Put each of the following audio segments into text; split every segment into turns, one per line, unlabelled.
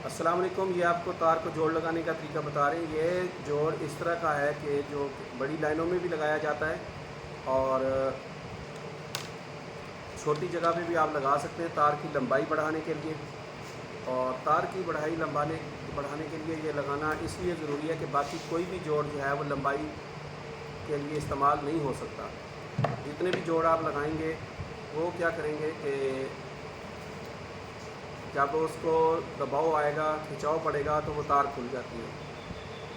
अस्सलाम वालेकुम। ये आपको तार को जोड़ लगाने का तरीका बता रहे हैं। ये जोड़ इस तरह का है कि जो बड़ी लाइनों में भी लगाया जाता है और छोटी जगह पे भी आप लगा सकते हैं तार की लंबाई बढ़ाने के लिए। और तार की बढ़ाने के लिए ये लगाना इसलिए ज़रूरी है कि बाकी कोई भी जोड़ जो है वो लंबाई के लिए इस्तेमाल नहीं हो सकता। जितने भी जोड़ आप लगाएंगे वो क्या करेंगे कि जब उसको दबाव आएगा, खिंचाव पड़ेगा तो वो तार खुल जाती है।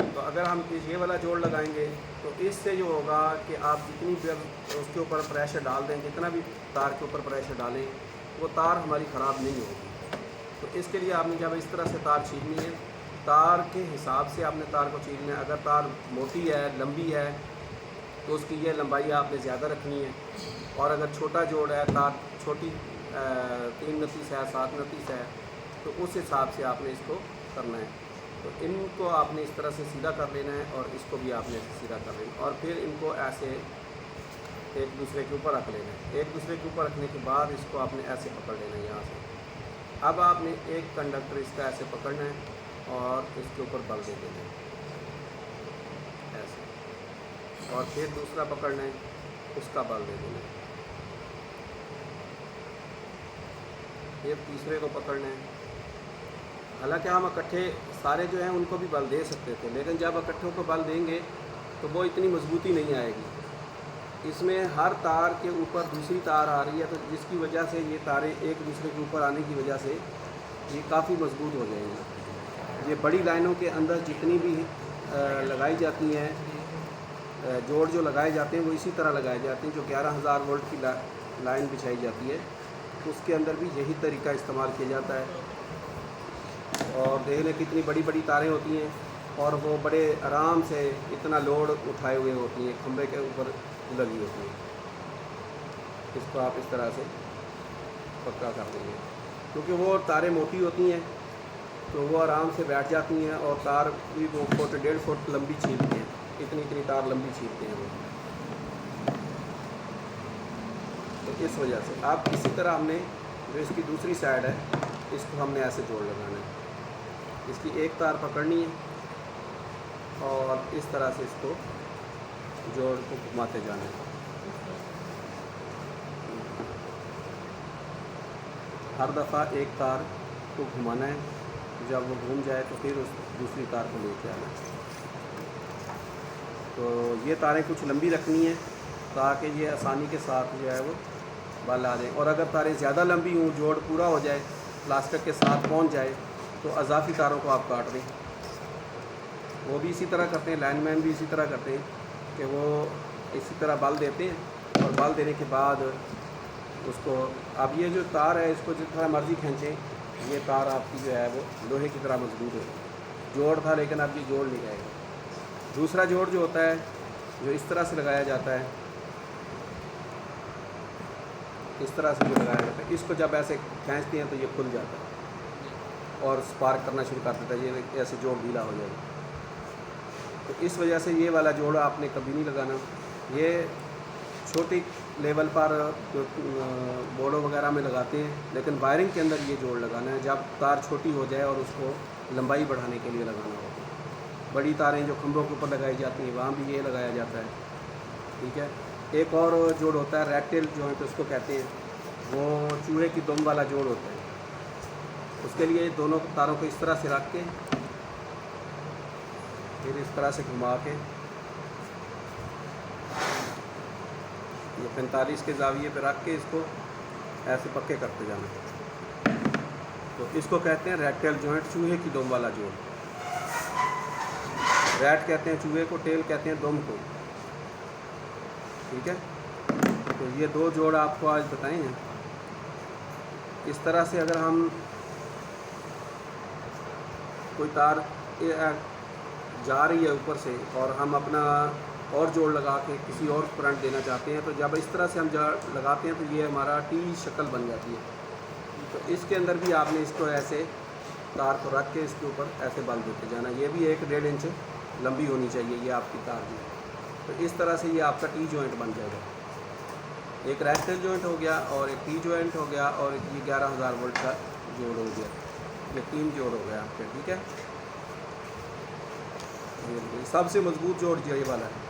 तो अगर हम ये वाला जोड़ लगाएंगे तो इससे जो होगा कि आप जितनी भी उसके ऊपर प्रेशर डाल दें, जितना भी तार के ऊपर प्रेशर डालें, वो तार हमारी ख़राब नहीं होगी। तो इसके लिए आपने जब इस तरह से तार छीलनी है, तार के हिसाब से आपने तार को छीलना है। अगर तार मोटी है, लंबी है, तो उसकी ये लंबाई आपने ज़्यादा रखनी है। और अगर छोटा जोड़ है, तार छोटी 3 नतीस है, 7 नतीस है, तो उस हिसाब से आपने इसको करना है। तो इनको आपने इस तरह से सीधा कर लेना है और इसको भी आपने सीधा कर लेना है और फिर इनको ऐसे एक दूसरे के ऊपर रख लेना है। एक दूसरे के ऊपर रखने के बाद इसको आपने ऐसे पकड़ लेना है यहाँ से। अब आपने एक कंडक्टर इसका ऐसे पकड़ना है और इसके ऊपर बल दे देना है ऐसे, और फिर दूसरा पकड़ना है, उसका बल दे देना है, फिर तीसरे को पकड़ना है। हालांकि हम इकट्ठे सारे जो हैं उनको भी बल दे सकते थे, लेकिन जब इकट्ठों को बल देंगे तो वो इतनी मजबूती नहीं आएगी। इसमें हर तार के ऊपर दूसरी तार आ रही है, तो जिसकी वजह से ये तारें एक दूसरे के ऊपर आने की वजह से ये काफ़ी मजबूत हो जाएंगी। ये बड़ी लाइनों के अंदर जितनी भी लगाई जाती हैं, जोड़ जो लगाए जाते हैं वो इसी तरह लगाए जाते हैं। जो 11,000 वोल्ट की लाइन बिछाई जाती है उसके अंदर भी यही तरीका इस्तेमाल किया जाता है। और देख लें कितनी बड़ी बड़ी तारें होती हैं और वो बड़े आराम से इतना लोड उठाए हुए होती हैं, खंभे के ऊपर लगी होती है। इसको आप इस तरह से पक्का कर देंगे, क्योंकि वो तारें मोटी होती हैं तो वो आराम से बैठ जाती हैं और तार भी वो 1.5 फुट लंबी छीलती हैं, इतनी तार लंबी छीलते हैं वो। तो इस वजह से आप इसी तरह हमने जो इसकी दूसरी साइड है इसको हमने ऐसे जोड़ लगाना है। इसकी एक तार पकड़नी है और इस तरह से इसको जोड़ को घुमाते जाना है। हर दफ़ा एक तार को घुमाना है, जब वो घूम जाए तो फिर उस दूसरी तार को लेके आना है। तो ये तारें कुछ लंबी रखनी है ताकि ये आसानी के साथ जो है वो बल आ जाए। और अगर तारें ज़्यादा लंबी हों, जोड़ पूरा हो जाए, प्लास्टिक के साथ पहुंच जाए, तो अजाफी तारों को आप काट दें। वो भी इसी तरह करते हैं, लाइनमैन भी इसी तरह करते हैं कि वो इसी तरह बल देते हैं और बल देने के बाद उसको, अब ये जो तार है इसको जितना मर्ज़ी खींचें, ये तार आपकी जो है वो लोहे की तरह मजबूत है। जोड़ था लेकिन अब ये जोड़ नहीं जाएगा। दूसरा जोड़ जो होता है जो इस तरह से लगाया जाता है, इस तरह से जो लगाया जाता है, इसको जब ऐसे खींचते हैं तो ये खुल जाता है और स्पार्क करना शुरू कर देता है, ये ऐसे जोड़ ढीला हो जाएगा। तो इस वजह से ये वाला जोड़ आपने कभी नहीं लगाना। ये छोटी लेवल पर जो बोर्डों वगैरह में लगाते हैं, लेकिन वायरिंग के अंदर ये जोड़ लगाना है जब तार छोटी हो जाए और उसको लंबाई बढ़ाने के लिए लगाना होगा। बड़ी तारें जो खंभों के ऊपर लगाई जाती हैं वहाँ भी ये लगाया जाता है, ठीक है। एक और जोड़ होता है रैट टेल जॉइंट उसको कहते हैं, वो चूहे की दुम वाला जोड़ होता है। उसके लिए दोनों तारों को इस तरह से रख के फिर इस तरह से घुमा के ये 45 के जाविये पे रख के इसको ऐसे पक्के करते जाना। तो इसको कहते हैं रैट टेल जॉइंट, चूहे की दुम वाला जोड़। रैट कहते हैं चूहे को, टेल कहते हैं दुम को, ठीक है। तो ये दो जोड़ आपको आज बताए हैं। इस तरह से अगर हम कोई तार जा रही है ऊपर से और हम अपना और जोड़ लगा के किसी और करंट देना चाहते हैं, तो जब इस तरह से हम लगाते हैं तो ये हमारा टी शक्ल बन जाती है। तो इसके अंदर भी आपने इसको ऐसे तार को रख के इसके ऊपर ऐसे बल देते जाना। ये भी 1.5 इंच लंबी होनी चाहिए ये आपकी तार भी। तो इस तरह से ये आपका टी जॉइंट बन जाएगा। एक रैट टेल जॉइंट हो गया और एक टी जॉइंट हो गया और ये 11,000 वोल्ट का जोड़ हो गया। یہ 3 جوڑ ہو گیا آپ کے، ٹھیک ہے. یہ سب سے مضبوط جوڑ جو یہ والا ہے.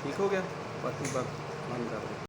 ٹھیک ہو گیا، باقی بات بند کر دیں.